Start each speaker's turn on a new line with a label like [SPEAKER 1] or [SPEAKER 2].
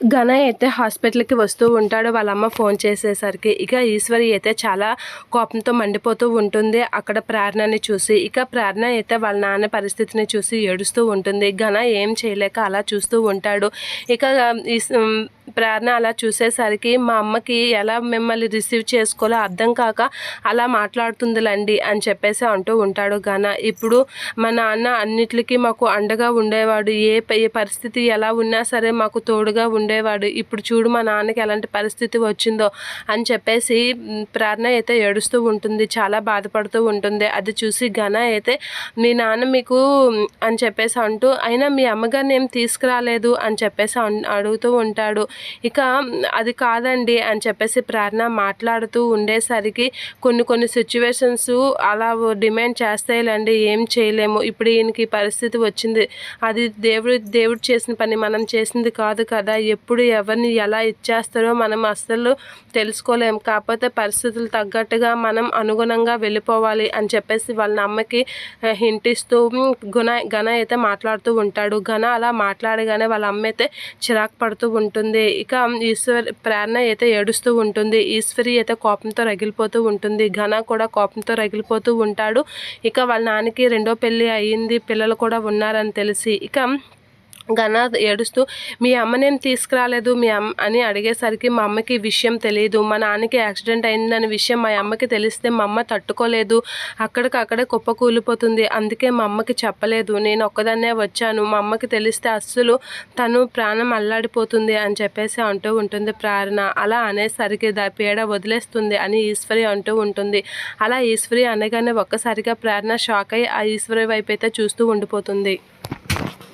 [SPEAKER 1] ఘన అయితే హాస్పిటల్‌కి వస్తూ ఉంటాడు. వాళ్ళ అమ్మ ఫోన్ చేసేసరికి. ఇక ఈశ్వరి అయితే చాలా కోపంతో మండిపోతూ ఉంటుంది. అక్కడ ప్రేరణని చూసి. ఇక ప్రేరణ అయితే వాళ్ళ నాన్న పరిస్థితిని చూసి ఏడుస్తూ ఉంటుంది. ఘన ఏం చేయలేక అలా చూస్తూ ఉంటాడు. ఇక ప్రేరణ అలా చూసేసరికి మా అమ్మకి ఎలా మిమ్మల్ని రిసీవ్ చేసుకోవాలో అర్థం కాక అలా మాట్లాడుతుందిలండి అని చెప్పేసి అంటూ ఉంటాడు ఘన. ఇప్పుడు మా నాన్న అన్నిట్లికి మాకు అండగా ఉండేవాడు. ఏ పరిస్థితి ఎలా ఉన్నా సరే మాకు తోడుగా ఉండేవాడు. ఇప్పుడు చూడు మా నాన్నకి ఎలాంటి పరిస్థితి వచ్చిందో అని చెప్పేసి ప్రేరణ అయితే ఏడుస్తూ ఉంటుంది. చాలా బాధపడుతూ ఉంటుంది. అది చూసి ఘన అయితే మీ నాన్న మీకు అని చెప్పేసి అంటూ అయినా మీ అమ్మగారిని ఏం తీసుకురాలేదు అని చెప్పేసి అడుగుతూ ఉంటాడు. ఇక అది కాదండి అని చెప్పేసి ప్రేరణ మాట్లాడుతూ ఉండేసరికి కొన్ని సిచ్యువేషన్స్ అలా డిమాండ్ చేస్తాయిలండి, ఏం చేయలేము. ఇప్పుడు ఈయనకి పరిస్థితి వచ్చింది, అది దేవుడు చేసిన పని, మనం చేసింది కాదు కదా. ఎప్పుడు ఎవరిని ఎలా ఇచ్చేస్తారో మనం అస్సలు తెలుసుకోలేము. కాకపోతే పరిస్థితులు తగ్గట్టుగా మనం అనుగుణంగా వెళ్ళిపోవాలి అని చెప్పేసి వాళ్ళ అమ్మకి హింట్ ఇస్తూ ఘన అయితే మాట్లాడుతూ ఉంటాడు. ఘన అలా మాట్లాడగానే వాళ్ళ అమ్మ అయితే చిరాకు పడుతూ ఉంటుంది. ఇక ప్రేరణ అయితే ఏడుస్తూ ఉంటుంది. ఈశ్వరి అయితే కోపంతో రగిలిపోతూ ఉంటుంది. ఘన కూడా కోపంతో రగిలిపోతూ ఉంటాడు. ఇక వాళ్ళ నాన్నకి రెండో పెళ్ళి అయ్యింది, పిల్లలు కూడా ఉన్నారని తెలిసి. ఇక ఘన ఏడుస్తూ మీ అమ్మనేం తీసుకురాలేదు మీ అమ్మ అని అడిగేసరికి మా అమ్మకి విషయం తెలియదు, మా నాన్నకి యాక్సిడెంట్ అయిందనే విషయం మా అమ్మకి తెలిస్తే మా అమ్మ తట్టుకోలేదు, అక్కడికక్కడే కుప్పకూలిపోతుంది, అందుకే మా అమ్మకి చెప్పలేదు, నేను ఒక్కదాన్నే వచ్చాను, మా అమ్మకి తెలిస్తే అస్సలు తను ప్రాణం అల్లాడిపోతుంది అని చెప్పేసి అంటూ ఉంటుంది ప్రేరణ. అలా అనేసరికి పీడ వదిలేస్తుంది అని ఈశ్వరి అంటూ ఉంటుంది. అలా ఈశ్వరి అనగానే ఒక్కసారిగా ప్రేరణ షాక్ అయ్యి ఆ ఈశ్వరి వైపు అయితే చూస్తూ ఉండిపోతుంది.